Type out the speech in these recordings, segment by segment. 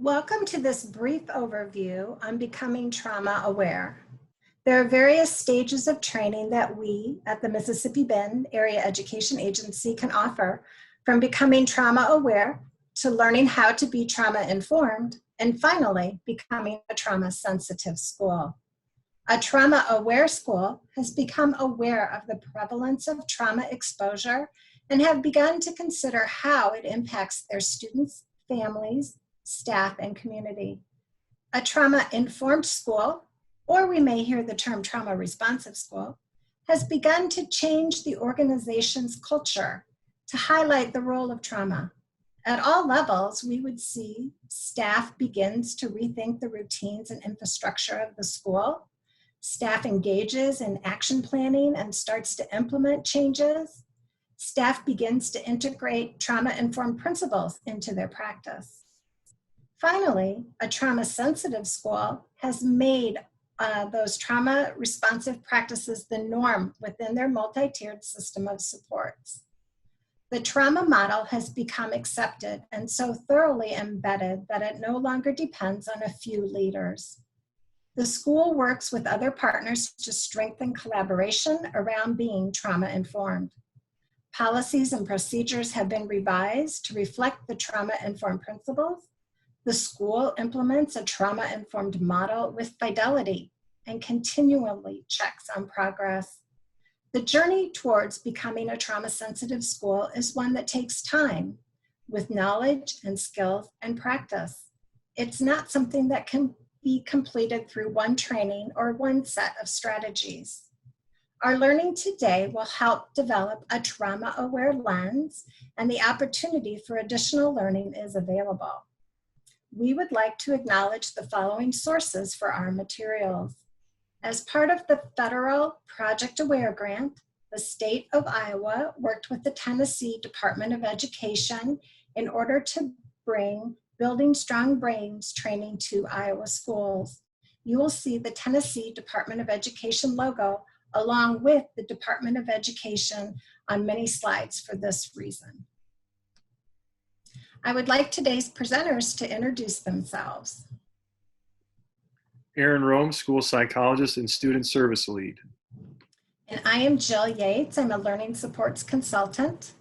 Welcome to this brief overview on becoming trauma aware. There are various stages of training that we at the Mississippi Bend Area Education Agency can offer, from becoming trauma aware to learning how to be trauma informed, and finally, becoming a trauma sensitive school. A trauma aware school has become aware of the prevalence of trauma exposure and have begun to consider how it impacts their students, families, staff, and community. A trauma-informed school, or we may hear the term trauma-responsive school, has begun to change the organization's culture to highlight the role of trauma. At all levels, we would see staff begins to rethink the routines and infrastructure of the school. Staff engages in action planning and starts to implement changes. Staff begins to integrate trauma-informed principles into their practice. Finally, a trauma-sensitive school has made those trauma-responsive practices the norm within their multi-tiered system of supports. The trauma model has become accepted and so thoroughly embedded that it no longer depends on a few leaders. The school works with other partners to strengthen collaboration around being trauma-informed. Policies and procedures have been revised to reflect the trauma-informed principles. The school implements a trauma-informed model with fidelity and continually checks on progress. The journey towards becoming a trauma-sensitive school is one that takes time, with knowledge and skills and practice. It's not something that can be completed through one training or one set of strategies. Our learning today will help develop a trauma-aware lens, and the opportunity for additional learning is available. We would like to acknowledge the following sources for our materials. As part of the federal Project Aware grant, the state of Iowa worked with the Tennessee Department of Education in order to bring Building Strong Brains training to Iowa schools. You will see the Tennessee Department of Education logo along with the Department of Education on many slides for this reason. I would like today's presenters to introduce themselves. Aaron Rome, school psychologist and student service lead. And I am Jill Yates. I'm a learning supports consultant.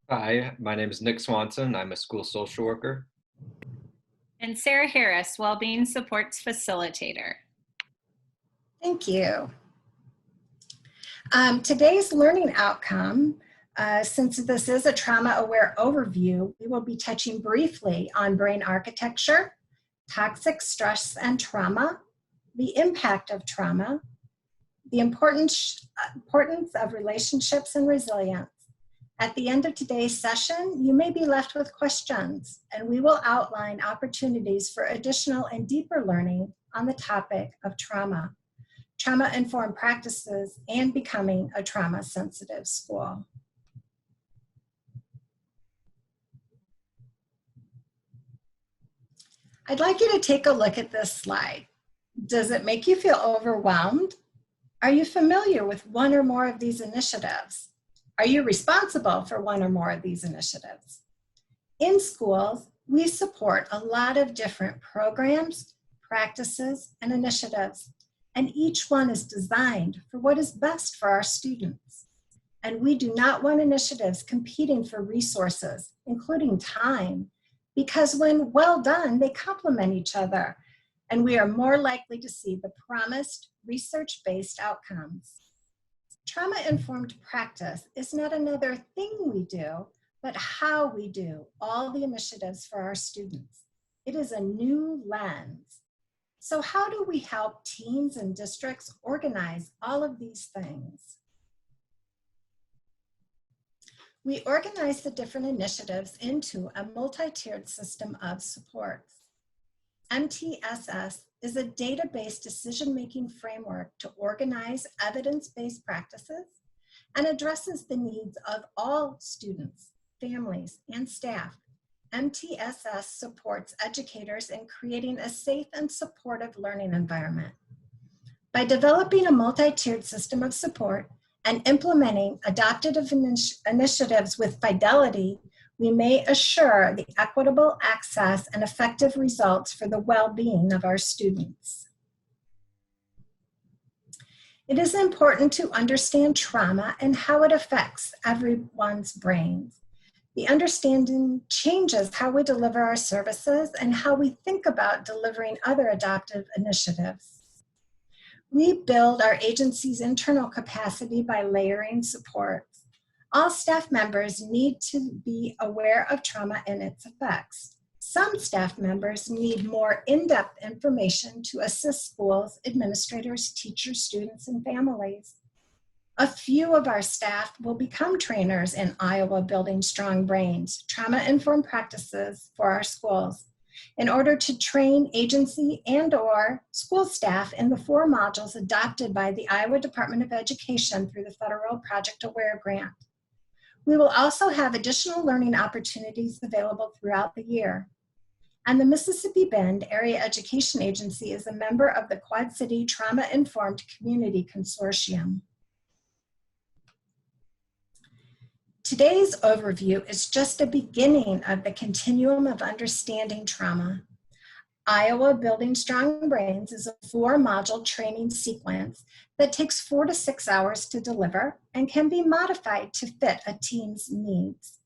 Hi, my name is Nick Swanson. I'm a school social worker. And Sarah Harris, Wellbeing Supports Facilitator. Thank you. Today's learning outcome, since this is a trauma-aware overview, we will be touching briefly on brain architecture, toxic stress and trauma, the impact of trauma, the importance of relationships and resilience. At the end of today's session, you may be left with questions, and we will outline opportunities for additional and deeper learning on the topic of trauma, trauma-informed practices, and becoming a trauma-sensitive school. I'd like you to take a look at this slide. Does it make you feel overwhelmed? Are you familiar with one or more of these initiatives? Are you responsible for one or more of these initiatives? In schools, we support a lot of different programs, practices, and initiatives, and each one is designed for what is best for our students. And we do not want initiatives competing for resources, including time, because when well done, they complement each other, and we are more likely to see the promised research-based outcomes. Trauma-informed practice is not another thing we do, but how we do all the initiatives for our students. It is a new lens. So how do we help teams and districts organize all of these things? We organize the different initiatives into a multi-tiered system of supports. MTSS is a data-based decision-making framework to organize evidence-based practices and addresses the needs of all students, families, and staff. MTSS supports educators in creating a safe and supportive learning environment. By developing a multi-tiered system of support and implementing adaptive initiatives with fidelity, we may assure the equitable access and effective results for the well-being of our students. It is important to understand trauma and how it affects everyone's brains. The understanding changes how we deliver our services and how we think about delivering other adaptive initiatives. We build our agency's internal capacity by layering supports. All staff members need to be aware of trauma and its effects. Some staff members need more in-depth information to assist schools, administrators, teachers, students, and families. A few of our staff will become trainers in Iowa Building Strong Brains, trauma-informed practices for our schools, in order to train agency and/or school staff in the 4 modules adopted by the Iowa Department of Education through the federal Project Aware grant. We will also have additional learning opportunities available throughout the year. And the Mississippi Bend Area Education Agency is a member of the Quad City Trauma-Informed Community Consortium. Today's overview is just a beginning of the continuum of understanding trauma. Iowa Building Strong Brains is a 4-module training sequence that takes 4 to 6 hours to deliver and can be modified to fit a team's needs.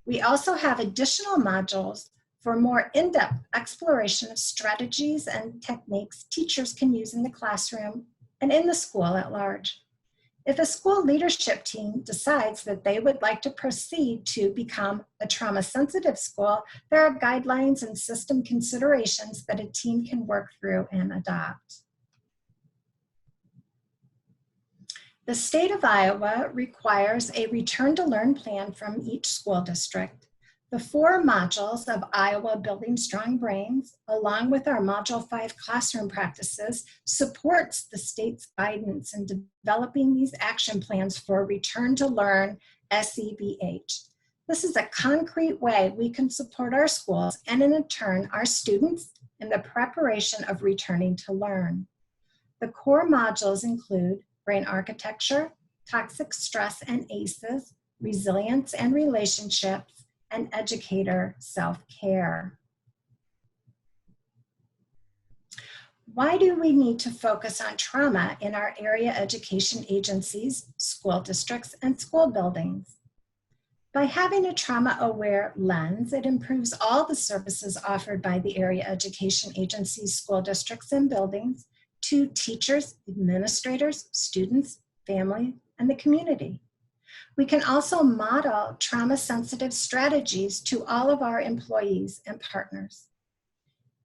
We also have additional modules for more in-depth exploration of strategies and techniques teachers can use in the classroom and in the school at large. If a school leadership team decides that they would like to proceed to become a trauma-sensitive school, there are guidelines and system considerations that a team can work through and adopt. The state of Iowa requires a return-to-learn plan from each school district. The 4 modules of Iowa Building Strong Brains, along with our Module 5 classroom practices, supports the state's guidance in developing these action plans for Return to Learn SEBH. This is a concrete way we can support our schools and in turn our students in the preparation of returning to learn. The core modules include brain architecture, toxic stress and ACEs, resilience and relationships, and educator self-care. Why do we need to focus on trauma in our area education agencies, school districts, and school buildings? By having a trauma-aware lens, it improves all the services offered by the area education agencies, school districts, and buildings to teachers, administrators, students, family, and the community. We can also model trauma-sensitive strategies to all of our employees and partners.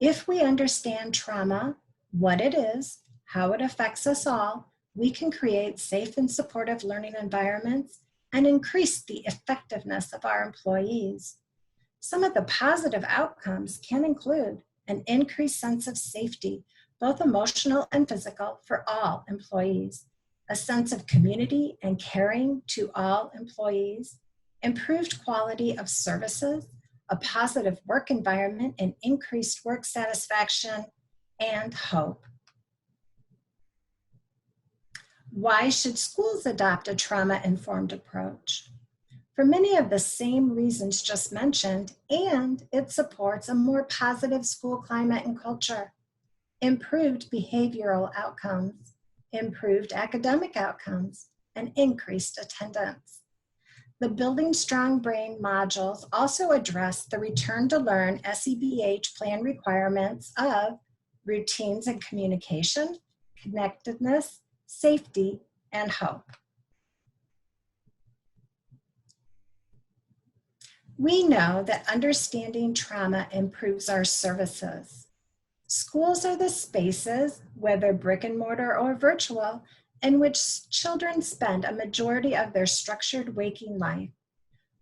If we understand trauma, what it is, how it affects us all, we can create safe and supportive learning environments and increase the effectiveness of our employees. Some of the positive outcomes can include an increased sense of safety, both emotional and physical, for all employees, a sense of community and caring to all employees, improved quality of services, a positive work environment and increased work satisfaction, and hope. Why should schools adopt a trauma-informed approach? For many of the same reasons just mentioned, and it supports a more positive school climate and culture, improved behavioral outcomes, improved academic outcomes, and increased attendance. The Building Strong Brain modules also address the Return to Learn SEBH plan requirements of routines and communication, connectedness, safety, and hope. We know that understanding trauma improves our services. Schools are the spaces, whether brick and mortar or virtual, in which children spend a majority of their structured waking life.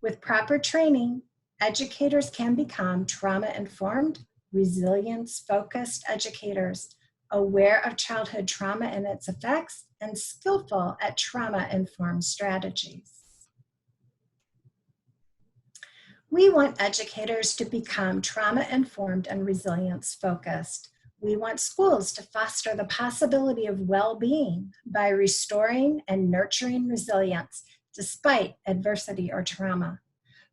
With proper training, educators can become trauma-informed, resilience-focused educators, aware of childhood trauma and its effects, and skillful at trauma-informed strategies. We want educators to become trauma-informed and resilience-focused. We want schools to foster the possibility of well-being by restoring and nurturing resilience despite adversity or trauma.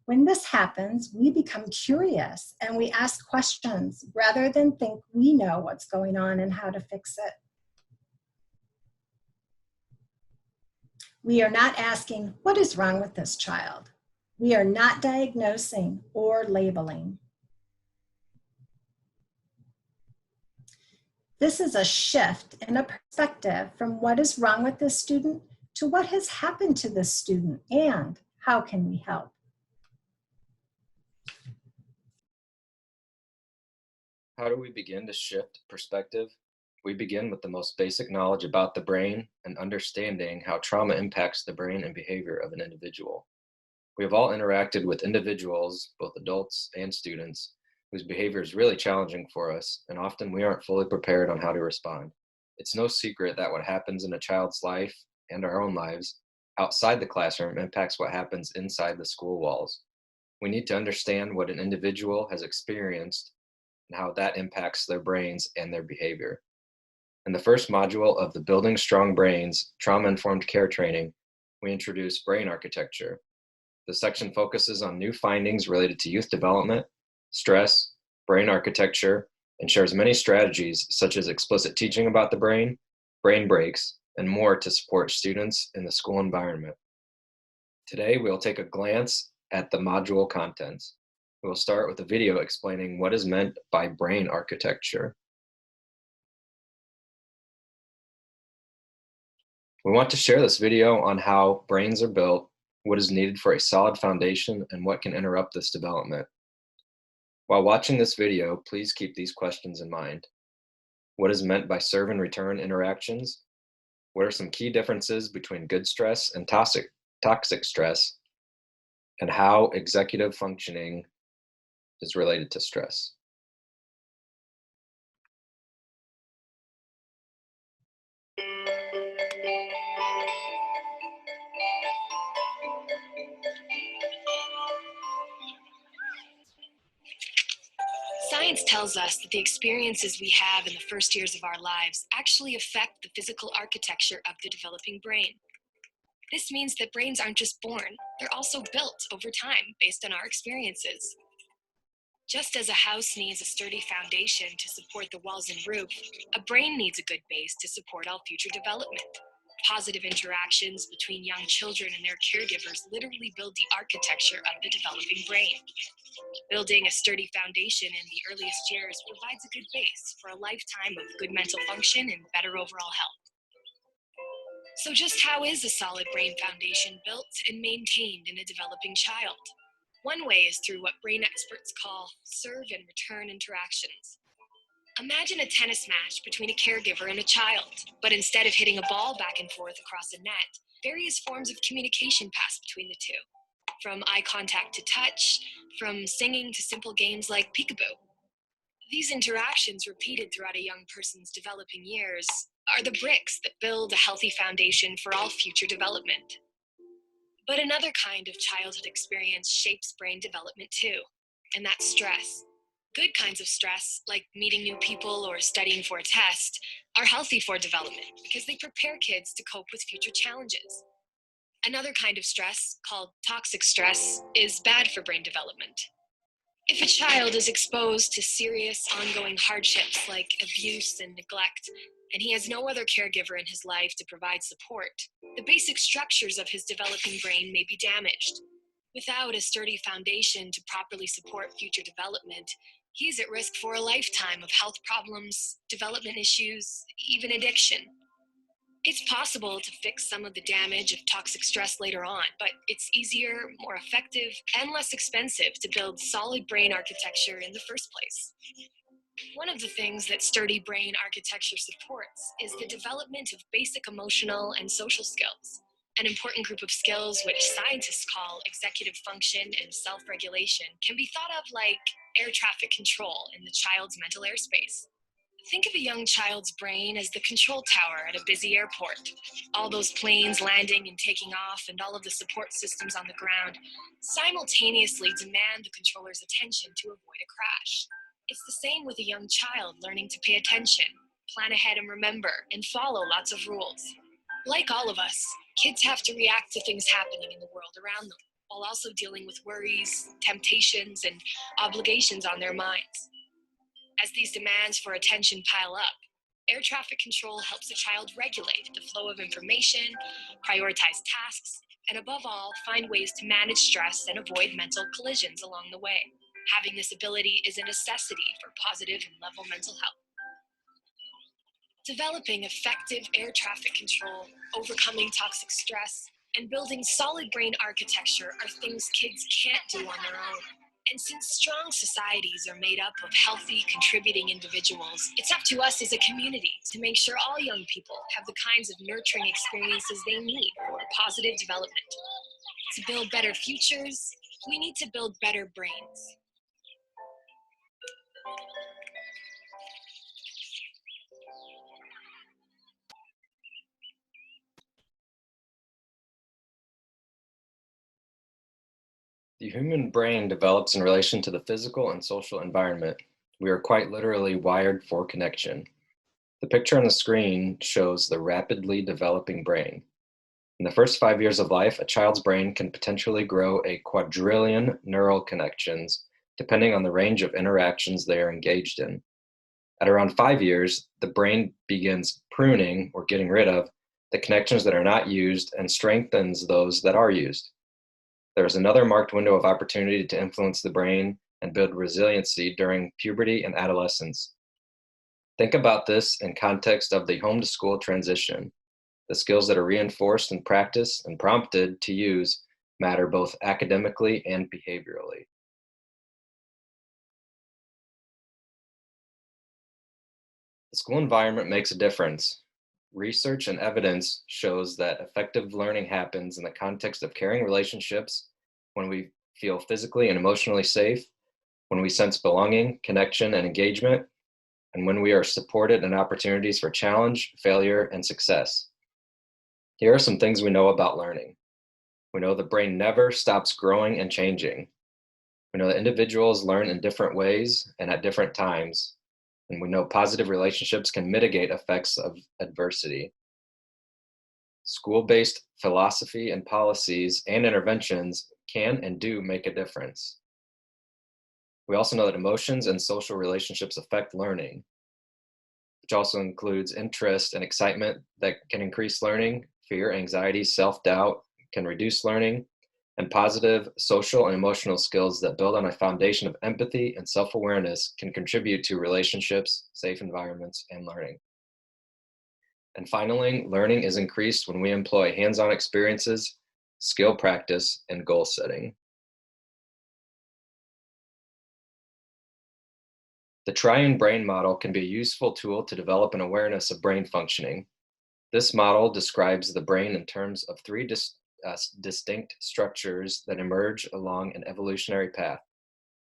When this happens, we become curious and we ask questions rather than think we know what's going on and how to fix it. We are not asking, what is wrong with this child? We are not diagnosing or labeling. This is a shift in a perspective from what is wrong with this student to what has happened to this student and how can we help. How do we begin to shift perspective? We begin with the most basic knowledge about the brain and understanding how trauma impacts the brain and behavior of an individual. We have all interacted with individuals, both adults and students, whose behavior is really challenging for us, and often we aren't fully prepared on how to respond. It's no secret that what happens in a child's life and our own lives outside the classroom impacts what happens inside the school walls. We need to understand what an individual has experienced and how that impacts their brains and their behavior. In the first module of the Building Strong Brains Trauma-Informed Care Training, we introduce brain architecture. The section focuses on new findings related to youth development, stress, brain architecture, and shares many strategies such as explicit teaching about the brain breaks, and more to support students in the school environment. Today, we'll take a glance at the module contents. We'll start with a video explaining what is meant by brain architecture. We want to share this video on how brains are built, what is needed for a solid foundation, and what can interrupt this development. While watching this video, please keep these questions in mind. What is meant by serve and return interactions? What are some key differences between good stress and toxic stress? And how executive functioning is related to stress. Science tells us that the experiences we have in the first years of our lives actually affect the physical architecture of the developing brain. This means that brains aren't just born, they're also built over time based on our experiences. Just as a house needs a sturdy foundation to support the walls and roof, a brain needs a good base to support all future development. Positive interactions between young children and their caregivers literally build the architecture of the developing brain. Building a sturdy foundation in the earliest years provides a good base for a lifetime of good mental function and better overall health. So just how is a solid brain foundation built and maintained in a developing child? One way is through what brain experts call serve and return interactions. Imagine a tennis match between a caregiver and a child, but instead of hitting a ball back and forth across a net, various forms of communication pass between the two. From eye contact to touch, from singing to simple games like peekaboo. These interactions, repeated throughout a young person's developing years, are the bricks that build a healthy foundation for all future development. But another kind of childhood experience shapes brain development too, and that's stress. Good kinds of stress, like meeting new people or studying for a test, are healthy for development because they prepare kids to cope with future challenges. Another kind of stress, called toxic stress, is bad for brain development. If a child is exposed to serious ongoing hardships like abuse and neglect, and he has no other caregiver in his life to provide support, the basic structures of his developing brain may be damaged. Without a sturdy foundation to properly support future development, he is at risk for a lifetime of health problems, development issues, even addiction. It's possible to fix some of the damage of toxic stress later on, but it's easier, more effective, and less expensive to build solid brain architecture in the first place. One of the things that sturdy brain architecture supports is the development of basic emotional and social skills, an important group of skills which scientists call executive function and self-regulation can be thought of like air traffic control in the child's mental airspace. Think of a young child's brain as the control tower at a busy airport. All those planes landing and taking off and all of the support systems on the ground simultaneously demand the controller's attention to avoid a crash. It's the same with a young child learning to pay attention, plan ahead and remember, and follow lots of rules. Like all of us, kids have to react to things happening in the world around them. while also dealing with worries, temptations, and obligations on their minds. As these demands for attention pile up, air traffic control helps a child regulate the flow of information, prioritize tasks, and above all, find ways to manage stress and avoid mental collisions along the way. Having this ability is a necessity for positive and level mental health. Developing effective air traffic control, overcoming toxic stress, and building solid brain architecture are things kids can't do on their own. And since strong societies are made up of healthy, contributing individuals, it's up to us as a community to make sure all young people have the kinds of nurturing experiences they need for positive development. To build better futures, we need to build better brains. The human brain develops in relation to the physical and social environment. We are quite literally wired for connection. The picture on the screen shows the rapidly developing brain. In the first 5 years of life, a child's brain can potentially grow a quadrillion neural connections, depending on the range of interactions they are engaged in. At around 5 years, the brain begins pruning, or getting rid of, the connections that are not used and strengthens those that are used. There is another marked window of opportunity to influence the brain and build resiliency during puberty and adolescence. Think about this in context of the home to school transition. The skills that are reinforced and practiced and prompted to use matter both academically and behaviorally. The school environment makes a difference. Research and evidence shows that effective learning happens in the context of caring relationships, when we feel physically and emotionally safe, when we sense belonging, connection, and engagement, and when we are supported in opportunities for challenge, failure, and success. Here are some things we know about learning. We know the brain never stops growing and changing. We know that individuals learn in different ways and at different times. And we know positive relationships can mitigate effects of adversity. School-based philosophy and policies and interventions can and do make a difference. We also know that emotions and social relationships affect learning, which also includes interest and excitement that can increase learning, fear, anxiety, self-doubt can reduce learning, and positive social and emotional skills that build on a foundation of empathy and self-awareness can contribute to relationships, safe environments, and learning. And finally, learning is increased when we employ hands-on experiences, skill practice, and goal setting. The triune brain model can be a useful tool to develop an awareness of brain functioning. This model describes the brain in terms of three distinct structures that emerge along an evolutionary path.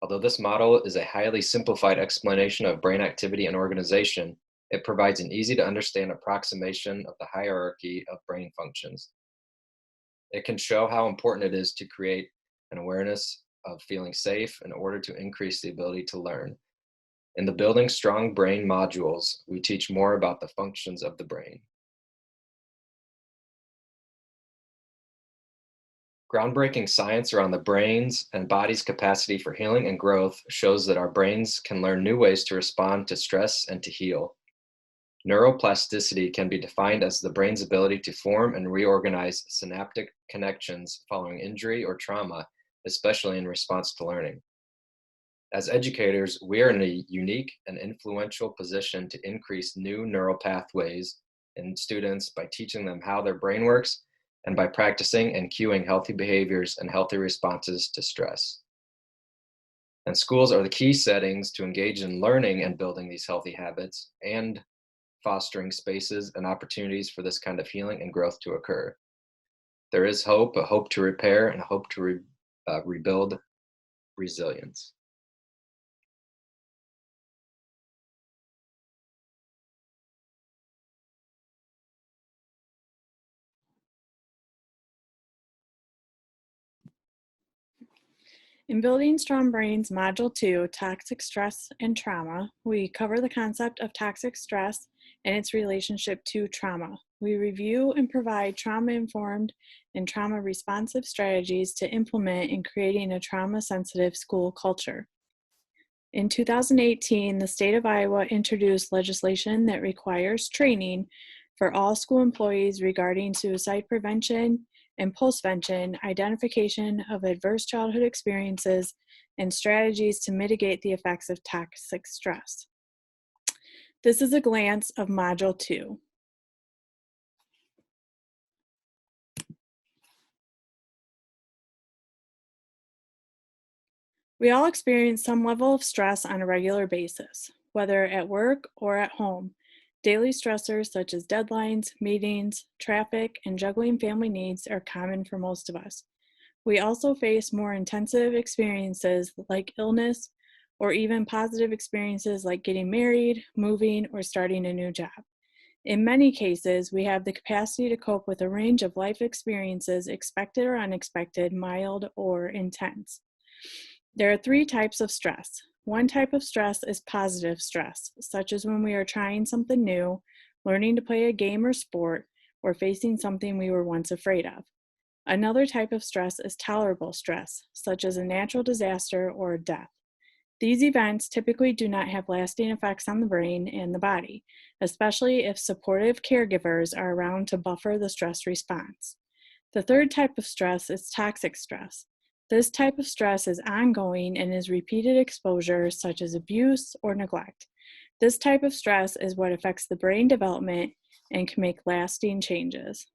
Although this model is a highly simplified explanation of brain activity and organization, it provides an easy to understand approximation of the hierarchy of brain functions. It can show how important it is to create an awareness of feeling safe in order to increase the ability to learn. In the Building Strong Brain modules, we teach more about the functions of the brain. Groundbreaking science around the brain's and body's capacity for healing and growth shows that our brains can learn new ways to respond to stress and to heal. Neuroplasticity can be defined as the brain's ability to form and reorganize synaptic connections following injury or trauma, especially in response to learning. As educators, we are in a unique and influential position to increase new neural pathways in students by teaching them how their brain works and by practicing and cueing healthy behaviors and healthy responses to stress. And schools are the key settings to engage in learning and building these healthy habits and fostering spaces and opportunities for this kind of healing and growth to occur. There is hope, a hope to repair, and a hope to rebuild resilience. In Building Strong Brains Module 2, Toxic Stress and Trauma, we cover the concept of toxic stress and its relationship to trauma. We review and provide trauma-informed and trauma-responsive strategies to implement in creating a trauma-sensitive school culture. In 2018, the state of Iowa introduced legislation that requires training for all school employees regarding suicide prevention and postvention, identification of adverse childhood experiences, and strategies to mitigate the effects of toxic stress. This is a glance of Module 2. We all experience some level of stress on a regular basis, whether at work or at home. Daily stressors such as deadlines, meetings, traffic, and juggling family needs are common for most of us. We also face more intensive experiences like illness, or even positive experiences like getting married, moving, or starting a new job. In many cases, we have the capacity to cope with a range of life experiences, expected or unexpected, mild or intense. There are 3 types of stress. One type of stress is positive stress, such as when we are trying something new, learning to play a game or sport, or facing something we were once afraid of. Another type of stress is tolerable stress, such as a natural disaster or death. These events typically do not have lasting effects on the brain and the body, especially if supportive caregivers are around to buffer the stress response. The third type of stress is toxic stress. This type of stress is ongoing and is repeated exposure such as abuse or neglect. This type of stress is what affects the brain development and can make lasting changes.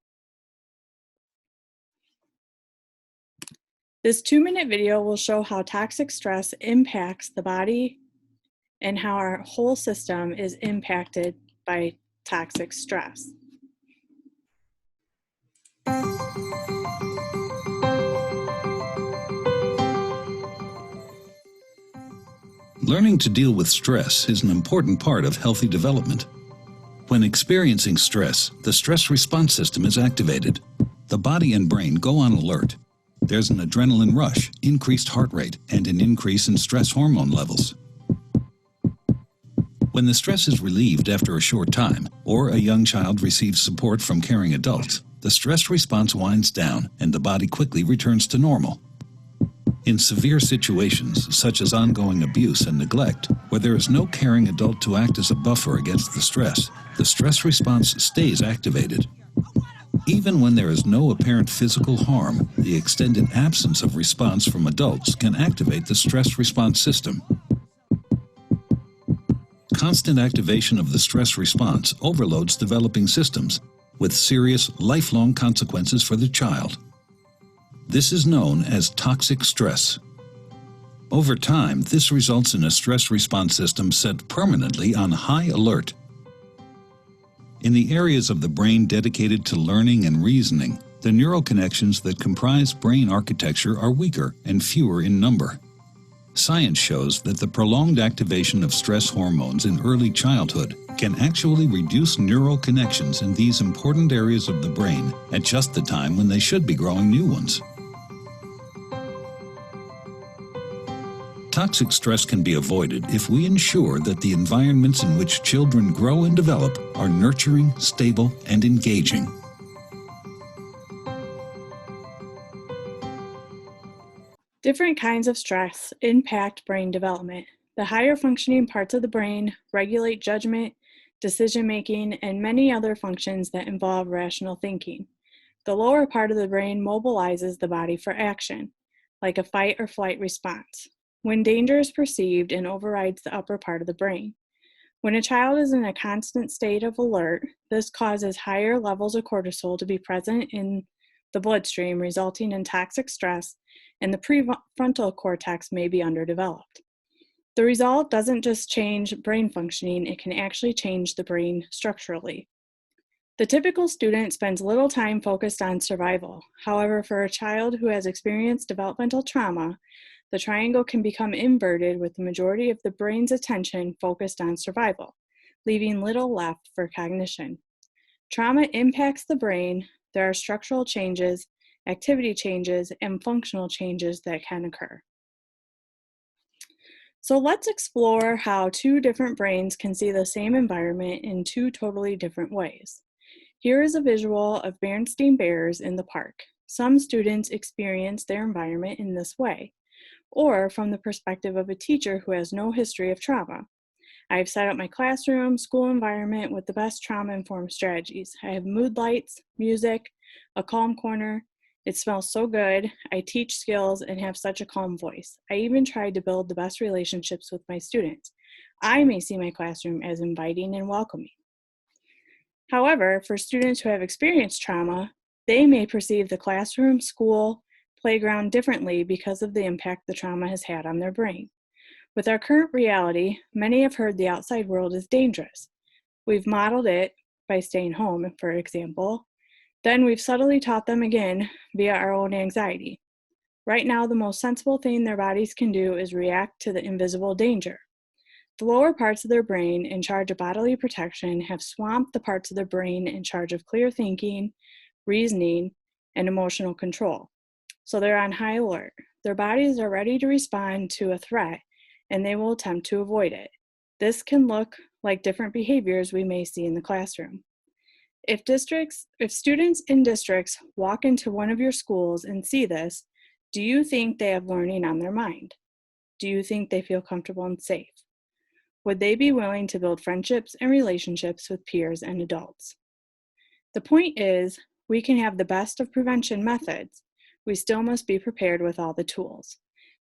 This 2-minute video will show how toxic stress impacts the body and how our whole system is impacted by toxic stress. Learning to deal with stress is an important part of healthy development. When experiencing stress, the stress response system is activated. The body and brain go on alert. There's an adrenaline rush, increased heart rate, and an increase in stress hormone levels. When the stress is relieved after a short time, or a young child receives support from caring adults, the stress response winds down and the body quickly returns to normal. In severe situations, such as ongoing abuse and neglect, where there is no caring adult to act as a buffer against the stress response stays activated. Even when there is no apparent physical harm, the extended absence of response from adults can activate the stress response system. Constant activation of the stress response overloads developing systems, with serious, lifelong consequences for the child. This is known as toxic stress. Over time, this results in a stress response system set permanently on high alert. In the areas of the brain dedicated to learning and reasoning, the neural connections that comprise brain architecture are weaker and fewer in number. Science shows that the prolonged activation of stress hormones in early childhood can actually reduce neural connections in these important areas of the brain at just the time when they should be growing new ones. Toxic stress can be avoided if we ensure that the environments in which children grow and develop are nurturing, stable, and engaging. Different kinds of stress impact brain development. The higher functioning parts of the brain regulate judgment, decision-making, and many other functions that involve rational thinking. The lower part of the brain mobilizes the body for action, like a fight or flight response, when danger is perceived and overrides the upper part of the brain. When a child is in a constant state of alert, this causes higher levels of cortisol to be present in the bloodstream, resulting in toxic stress, and the prefrontal cortex may be underdeveloped. The result doesn't just change brain functioning, it can actually change the brain structurally. The typical student spends little time focused on survival. However, for a child who has experienced developmental trauma, the triangle can become inverted with the majority of the brain's attention focused on survival, leaving little left for cognition. Trauma impacts the brain. There are structural changes, activity changes, and functional changes that can occur. So let's explore how 2 different brains can see the same environment in 2 totally different ways. Here is a visual of Berenstain Bears in the park. Some students experience their environment in this way, or from the perspective of a teacher who has no history of trauma. I've set up my classroom, school environment with the best trauma-informed strategies. I have mood lights, music, a calm corner. It smells so good. I teach skills and have such a calm voice. I even tried to build the best relationships with my students. I may see my classroom as inviting and welcoming. However, for students who have experienced trauma, they may perceive the classroom, school, playground differently because of the impact the trauma has had on their brain. With our current reality, many have heard the outside world is dangerous. We've modeled it by staying home, for example. Then we've subtly taught them again via our own anxiety. Right now, the most sensible thing their bodies can do is react to the invisible danger. The lower parts of their brain in charge of bodily protection have swamped the parts of their brain in charge of clear thinking, reasoning, and emotional control. So they're on high alert. Their bodies are ready to respond to a threat, and they will attempt to avoid it. This can look like different behaviors we may see in the classroom. If students in districts walk into one of your schools and see this, do you think they have learning on their mind? Do you think they feel comfortable and safe? Would they be willing to build friendships and relationships with peers and adults? The point is, we can have the best of prevention methods. We still must be prepared with all the tools.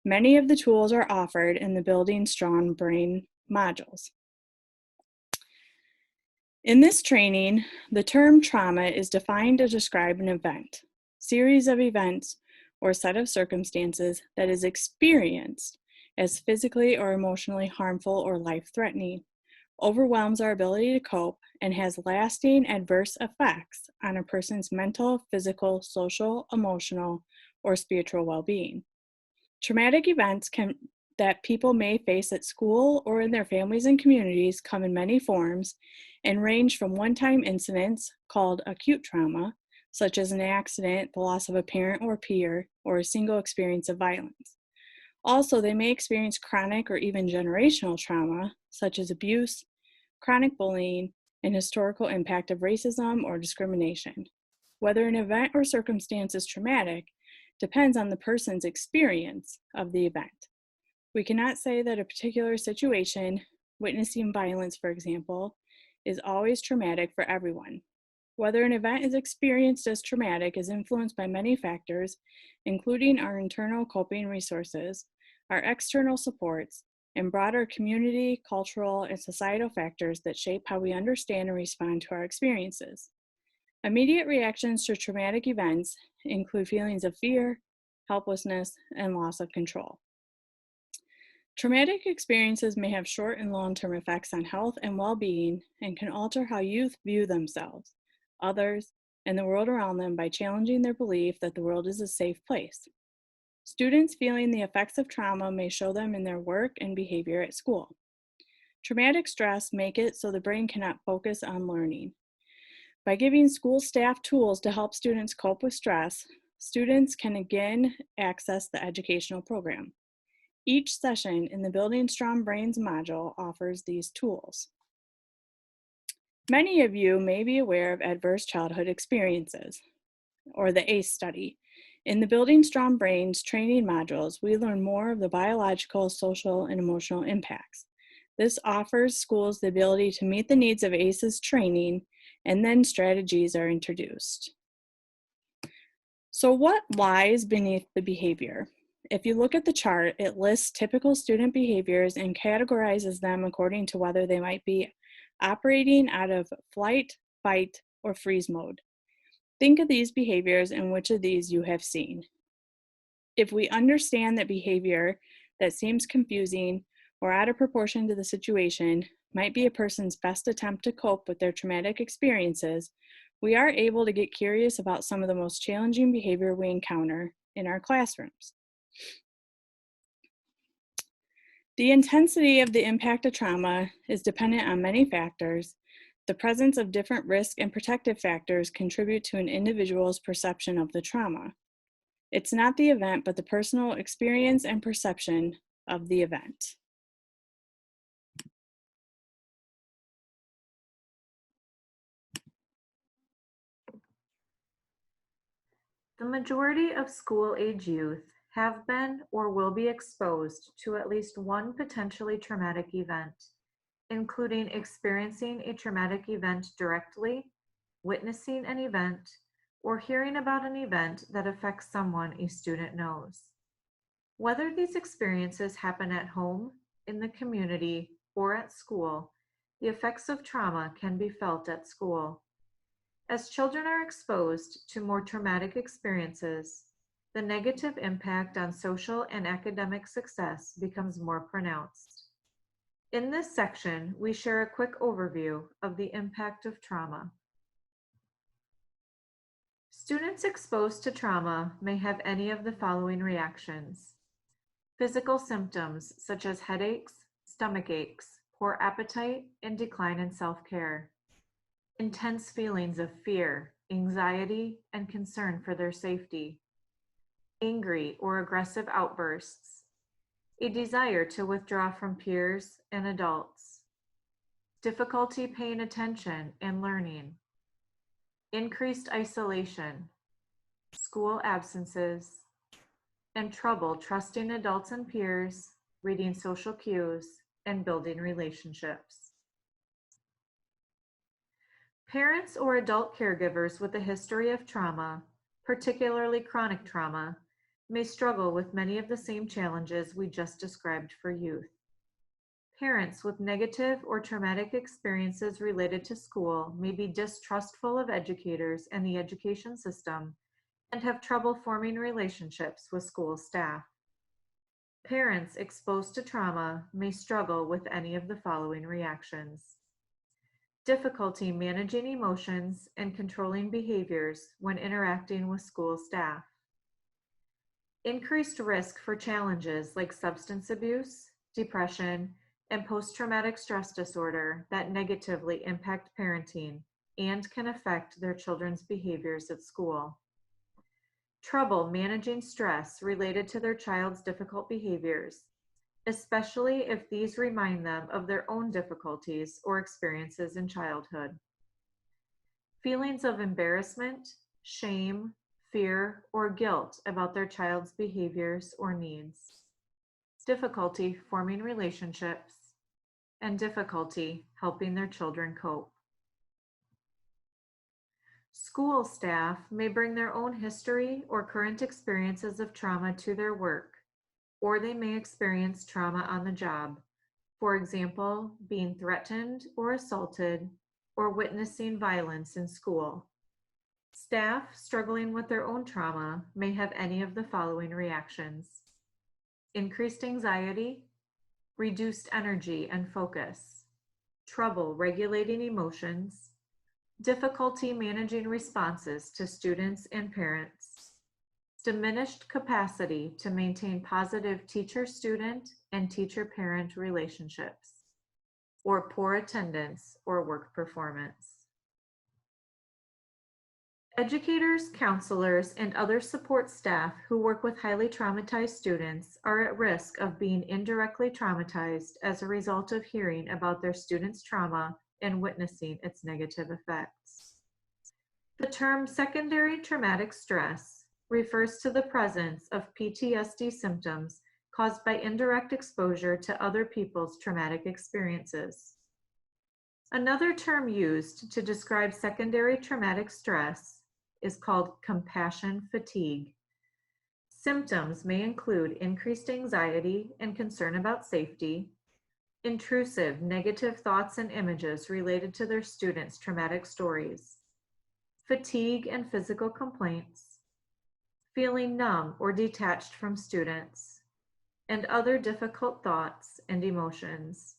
Many of the tools are offered in the Building Strong Brain modules. In this training, the term trauma is defined to describe an event, series of events, or set of circumstances that is experienced as physically or emotionally harmful or life-threatening, overwhelms our ability to cope, and has lasting adverse effects on a person's mental, physical, social, emotional, or spiritual well-being. Traumatic events that people may face at school or in their families and communities come in many forms and range from one-time incidents called acute trauma, such as an accident, the loss of a parent or peer, or a single experience of violence. Also, they may experience chronic or even generational trauma, such as abuse, chronic bullying, and historical impact of racism or discrimination. Whether an event or circumstance is traumatic depends on the person's experience of the event. We cannot say that a particular situation, witnessing violence, for example, is always traumatic for everyone. Whether an event is experienced as traumatic is influenced by many factors, including our internal coping resources, our external supports, and broader community, cultural, and societal factors that shape how we understand and respond to our experiences. Immediate reactions to traumatic events include feelings of fear, helplessness, and loss of control. Traumatic experiences may have short and long-term effects on health and well-being and can alter how youth view themselves, others, and the world around them by challenging their belief that the world is a safe place. Students feeling the effects of trauma may show them in their work and behavior at school. Traumatic stress make it so the brain cannot focus on learning. By giving school staff tools to help students cope with stress, students can again access the educational program. Each session in the Building Strong Brains module offers these tools. Many of you may be aware of adverse childhood experiences, or the ACE study. In the Building Strong Brains training modules, we learn more of the biological, social, and emotional impacts. This offers schools the ability to meet the needs of ACE's training, and then strategies are introduced. So what lies beneath the behavior? If you look at the chart, it lists typical student behaviors and categorizes them according to whether they might be operating out of flight, fight, or freeze mode. Think of these behaviors and which of these you have seen. If we understand that behavior that seems confusing or out of proportion to the situation might be a person's best attempt to cope with their traumatic experiences, we are able to get curious about some of the most challenging behavior we encounter in our classrooms. The intensity of the impact of trauma is dependent on many factors. The presence of different risk and protective factors contribute to an individual's perception of the trauma. It's not the event, but the personal experience and perception of the event. The majority of school-age youth have been or will be exposed to at least one potentially traumatic event, including experiencing a traumatic event directly, witnessing an event, or hearing about an event that affects someone a student knows. Whether these experiences happen at home, in the community, or at school, the effects of trauma can be felt at school. As children are exposed to more traumatic experiences, the negative impact on social and academic success becomes more pronounced. In this section, we share a quick overview of the impact of trauma. Students exposed to trauma may have any of the following reactions. Physical symptoms such as headaches, stomach aches, poor appetite, and decline in self-care. Intense feelings of fear, anxiety, and concern for their safety. Angry or aggressive outbursts. A desire to withdraw from peers and adults. Difficulty paying attention and learning. Increased isolation. School absences. And trouble trusting adults and peers, reading social cues, and building relationships. Parents or adult caregivers with a history of trauma, particularly chronic trauma, may struggle with many of the same challenges we just described for youth. Parents with negative or traumatic experiences related to school may be distrustful of educators and the education system and have trouble forming relationships with school staff. Parents exposed to trauma may struggle with any of the following reactions. Difficulty managing emotions and controlling behaviors when interacting with school staff. Increased risk for challenges like substance abuse, depression, and post-traumatic stress disorder that negatively impact parenting and can affect their children's behaviors at school. Trouble managing stress related to their child's difficult behaviors, especially if these remind them of their own difficulties or experiences in childhood. Feelings of embarrassment, shame, fear, or guilt about their child's behaviors or needs. Difficulty forming relationships, and difficulty helping their children cope. School staff may bring their own history or current experiences of trauma to their work, or they may experience trauma on the job. For example, being threatened or assaulted or witnessing violence in school. Staff struggling with their own trauma may have any of the following reactions. Increased anxiety, reduced energy and focus, trouble regulating emotions, difficulty managing responses to students and parents, diminished capacity to maintain positive teacher-student and teacher-parent relationships, or poor attendance or work performance. Educators, counselors, and other support staff who work with highly traumatized students are at risk of being indirectly traumatized as a result of hearing about their students' trauma and witnessing its negative effects. The term secondary traumatic stress refers to the presence of PTSD symptoms caused by indirect exposure to other people's traumatic experiences. Another term used to describe secondary traumatic stress is called compassion fatigue. Symptoms may include increased anxiety and concern about safety, intrusive negative thoughts and images related to their students' traumatic stories, fatigue and physical complaints, feeling numb or detached from students, and other difficult thoughts and emotions.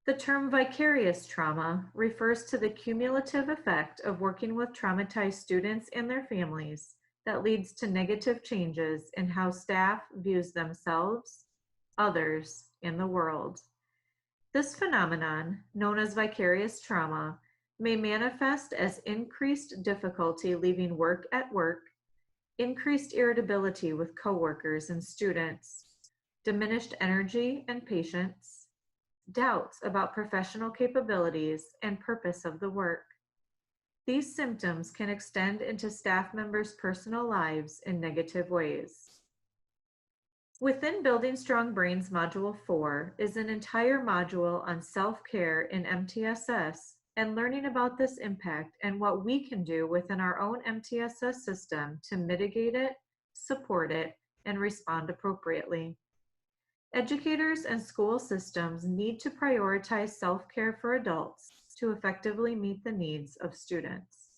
The term vicarious trauma refers to the cumulative effect of working with traumatized students and their families that leads to negative changes in how staff views themselves, others, and the world. This phenomenon, known as vicarious trauma, may manifest as increased difficulty leaving work at work, increased irritability with coworkers and students, diminished energy and patience, doubts about professional capabilities and purpose of the work, These symptoms can extend into staff members' personal lives in negative ways. Within Building Strong Brains Module 4 is an entire module on self-care in MTSS and learning about this impact and what we can do within our own MTSS system to mitigate it, support it, and respond appropriately. Educators and school systems need to prioritize self-care for adults to effectively meet the needs of students.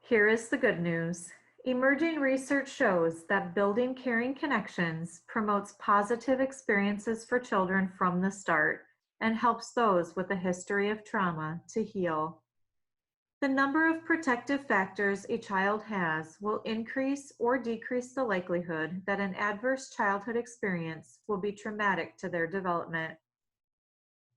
Here is the good news. Emerging research shows that building caring connections promotes positive experiences for children from the start and helps those with a history of trauma to heal. The number of protective factors a child has will increase or decrease the likelihood that an adverse childhood experience will be traumatic to their development.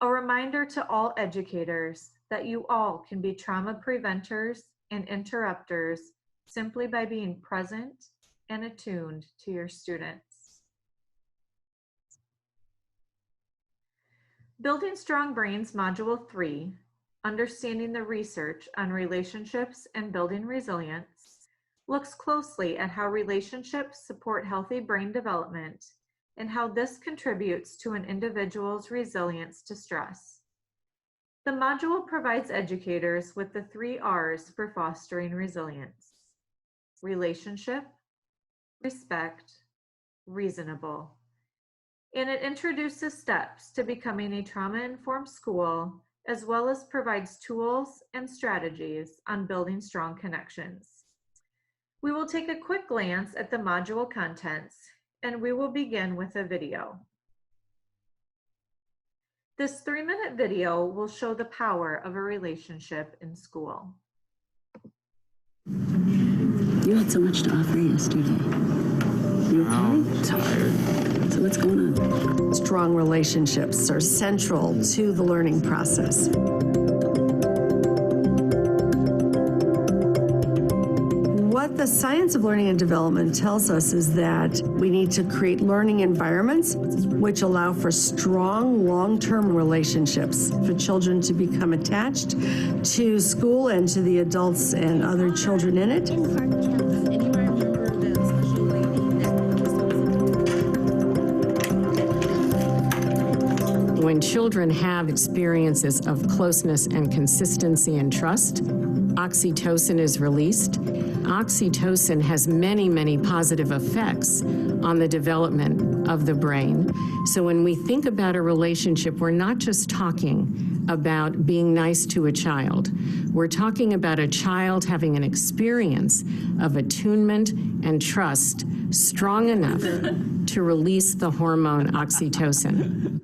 A reminder to all educators that you all can be trauma preventers and interrupters simply by being present and attuned to your students. Building Strong Brains Module 3, Understanding the Research on Relationships and Building Resilience, looks closely at how relationships support healthy brain development and how this contributes to an individual's resilience to stress. The module provides educators with the 3 R's for fostering resilience: relationship, respect, reasonable. And it introduces steps to becoming a trauma-informed school, as well as provides tools and strategies on building strong connections. We will take a quick glance at the module contents, and we will begin with a video. This 3-minute video will show the power of a relationship in school. You had so much to offer yesterday. You okay? I'm tired. So what's going on? Strong relationships are central to the learning process. What the science of learning and development tells us is that we need to create learning environments which allow for strong long-term relationships for children to become attached to school and to the adults and other children in it. When children have experiences of closeness and consistency and trust, oxytocin is released. Oxytocin has many, many positive effects on the development of the brain. So when we think about a relationship, we're not just talking about being nice to a child. We're talking about a child having an experience of attunement and trust strong enough to release the hormone oxytocin.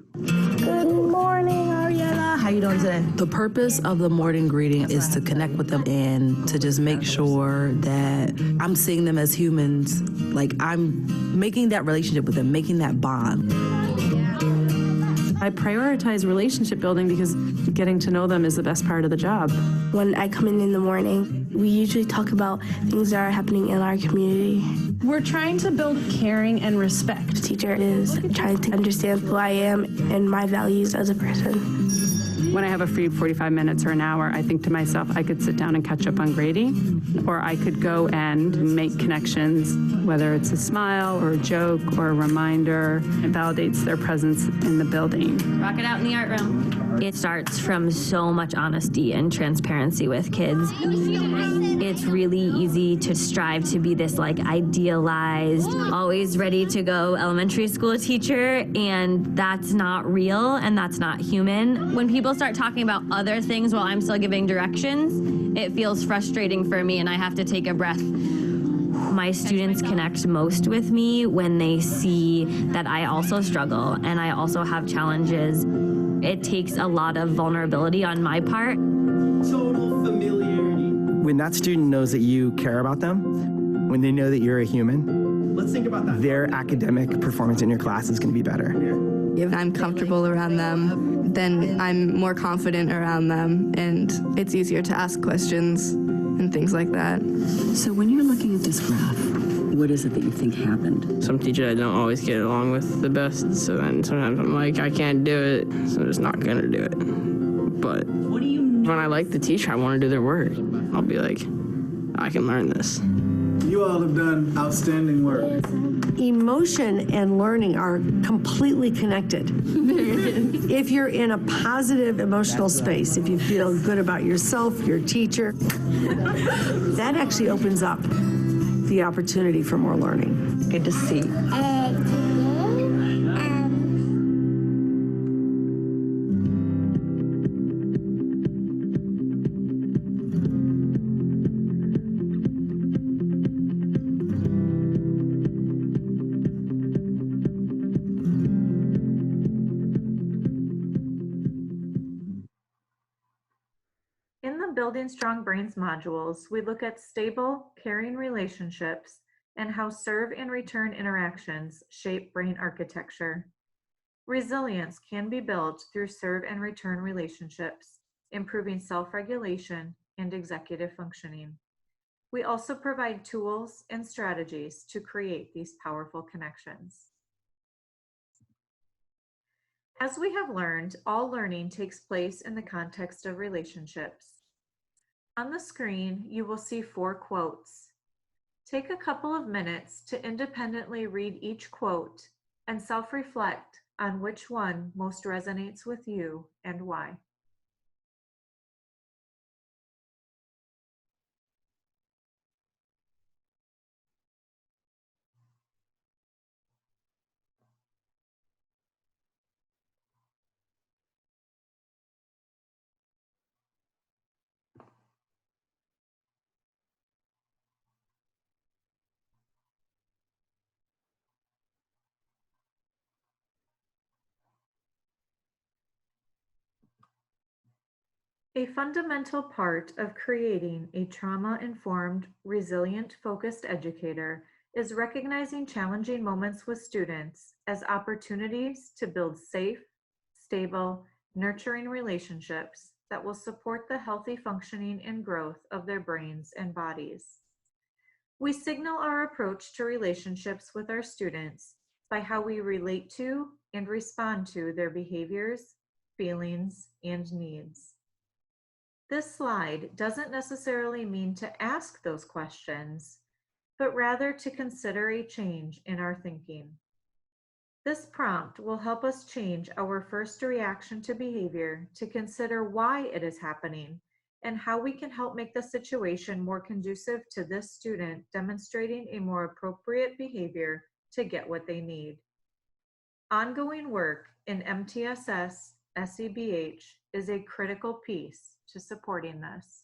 Good morning, Ariella. How you doing today? The purpose of the morning greeting is to connect with them and to just make sure that I'm seeing them as humans. Like, I'm making that relationship with them, making that bond. I prioritize relationship building because getting to know them is the best part of the job. When I come in the morning, we usually talk about things that are happening in our community. We're trying to build caring and respect. The teacher is trying to understand who I am and my values as a person. When I have a free 45 minutes or an hour, I think to myself, I could sit down and catch up on grading, or I could go and make connections, whether it's a smile or a joke or a reminder. It validates their presence in the building. Rock it out in the art room. It starts from so much honesty and transparency with kids. It's really easy to strive to be this like idealized, always ready to go elementary school teacher, and that's not real and that's not human. When people start talking about other things while I'm still giving directions, it feels frustrating for me and I have to take a breath. My students connect most with me when they see that I also struggle and I also have challenges. It takes a lot of vulnerability on my part. Total familiarity. When that student knows that you care about them, when they know that you're a human, let's think about that. Their academic performance in your class is going to be better. If I'm comfortable around them, then I'm more confident around them, and it's easier to ask questions and things like that. So when you're looking at this graph, what is it that you think happened? Some teachers I don't always get along with the best, so then sometimes I'm like, I can't do it, so I'm just not gonna do it. But when I like the teacher, I want to do their work. I'll be like, I can learn this. You all have done outstanding work. Emotion and learning are completely connected. If you're in a positive emotional space, if you feel good about yourself, your teacher, that actually opens up the opportunity for more learning. Good to see. In the Building Strong Brains modules, we look at stable, caring relationships and how serve and return interactions shape brain architecture. Resilience can be built through serve and return relationships, improving self-regulation and executive functioning. We also provide tools and strategies to create these powerful connections. As we have learned, all learning takes place in the context of relationships. On the screen, you will see 4 quotes. Take a couple of minutes to independently read each quote and self-reflect on which one most resonates with you and why. A fundamental part of creating a trauma-informed, resilient, focused educator is recognizing challenging moments with students as opportunities to build safe, stable, nurturing relationships that will support the healthy functioning and growth of their brains and bodies. We signal our approach to relationships with our students by how we relate to and respond to their behaviors, feelings, and needs. This slide doesn't necessarily mean to ask those questions, but rather to consider a change in our thinking. This prompt will help us change our first reaction to behavior to consider why it is happening and how we can help make the situation more conducive to this student demonstrating a more appropriate behavior to get what they need. Ongoing work in MTSS SEBH is a critical piece to supporting this.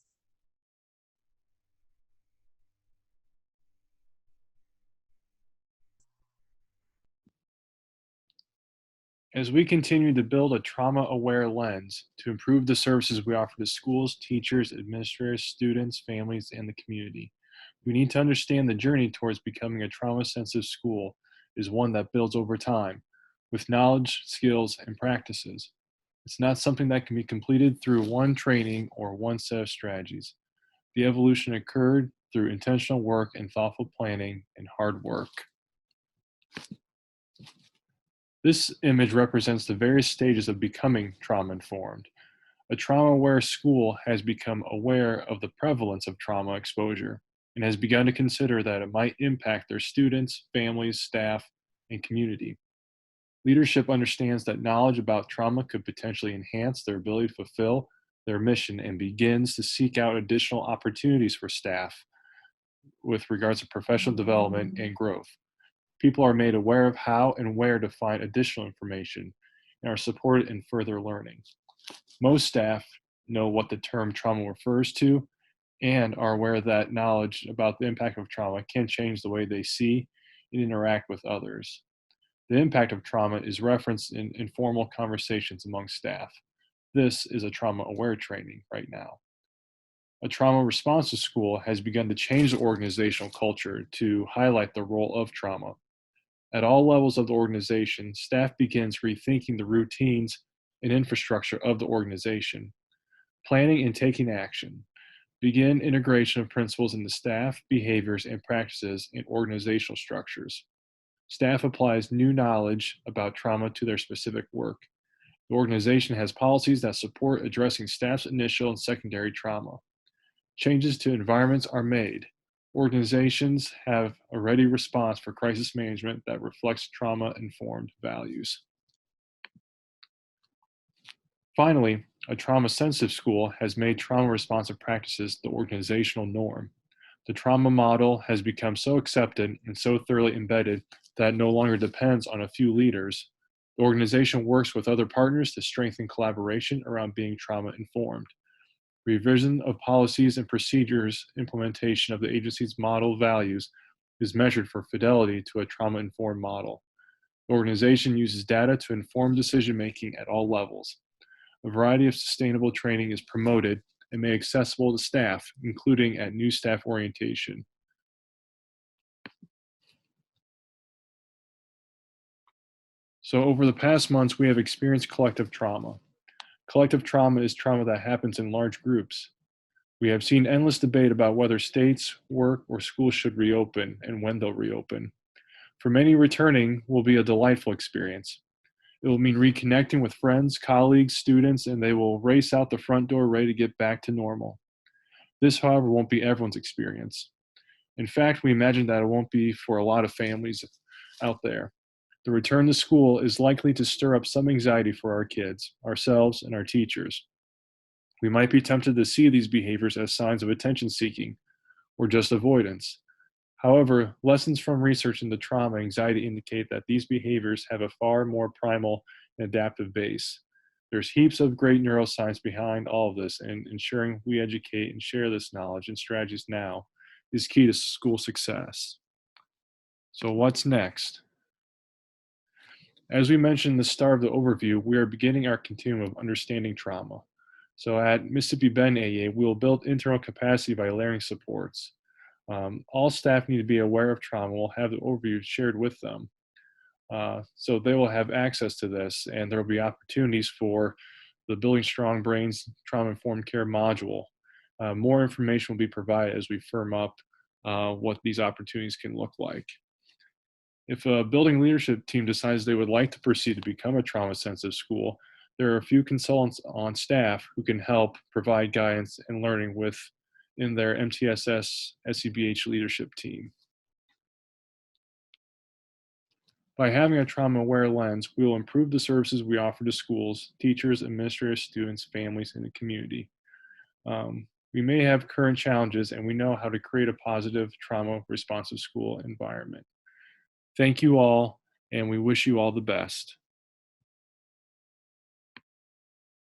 As we continue to build a trauma-aware lens to improve the services we offer to schools, teachers, administrators, students, families, and the community, we need to understand the journey towards becoming a trauma-sensitive school is one that builds over time, with knowledge, skills, and practices. It's not something that can be completed through one training or one set of strategies. The evolution occurred through intentional work and thoughtful planning and hard work. This image represents the various stages of becoming trauma-informed. A trauma-aware school has become aware of the prevalence of trauma exposure and has begun to consider that it might impact their students, families, staff, and community. Leadership understands that knowledge about trauma could potentially enhance their ability to fulfill their mission and begins to seek out additional opportunities for staff with regards to professional development and growth. People are made aware of how and where to find additional information and are supported in further learning. Most staff know what the term trauma refers to and are aware that knowledge about the impact of trauma can change the way they see and interact with others. The impact of trauma is referenced in informal conversations among staff. This is a trauma-aware training right now. A trauma responsive school has begun to change the organizational culture to highlight the role of trauma. At all levels of the organization, staff begins rethinking the routines and infrastructure of the organization. Planning and taking action. Begin integration of principles into staff, behaviors, and practices in organizational structures. Staff applies new knowledge about trauma to their specific work. The organization has policies that support addressing staff's initial and secondary trauma. Changes to environments are made. Organizations have a ready response for crisis management that reflects trauma-informed values. Finally, a trauma-sensitive school has made trauma-responsive practices the organizational norm. The trauma model has become so accepted and so thoroughly embedded that it no longer depends on a few leaders. The organization works with other partners to strengthen collaboration around being trauma-informed. Revision of policies and procedures, implementation of the agency's model values is measured for fidelity to a trauma-informed model. The organization uses data to inform decision-making at all levels. A variety of sustainable training is promoted and made accessible to staff, including at new staff orientation. So over the past months, we have experienced collective trauma. Collective trauma is trauma that happens in large groups. We have seen endless debate about whether states, work, or schools should reopen and when they'll reopen. For many, returning will be a delightful experience. It will mean reconnecting with friends, colleagues, students, and they will race out the front door ready to get back to normal. This, however, won't be everyone's experience. In fact, we imagine that it won't be for a lot of families out there. The return to school is likely to stir up some anxiety for our kids, ourselves, and our teachers. We might be tempted to see these behaviors as signs of attention seeking or just avoidance. However, lessons from research into trauma and anxiety indicate that these behaviors have a far more primal and adaptive base. There's heaps of great neuroscience behind all of this, and ensuring we educate and share this knowledge and strategies now is key to school success. So what's next? As we mentioned in the start of the overview, we are beginning our continuum of understanding trauma. So at Mississippi Bend AEA, we will build internal capacity by layering supports. All staff need to be aware of trauma. We'll have the overview shared with them. So they will have access to this, and there will be opportunities for the Building Strong Brains Trauma-Informed Care module. More information will be provided as we firm up what these opportunities can look like. If a building leadership team decides they would like to proceed to become a trauma-sensitive school, there are a few consultants on staff who can help provide guidance and learning within their MTSS SEBH leadership team. By having a trauma-aware lens, we will improve the services we offer to schools, teachers, administrators, students, families, and the community. We may have current challenges, and we know how to create a positive trauma-responsive school environment. Thank you all, and we wish you all the best.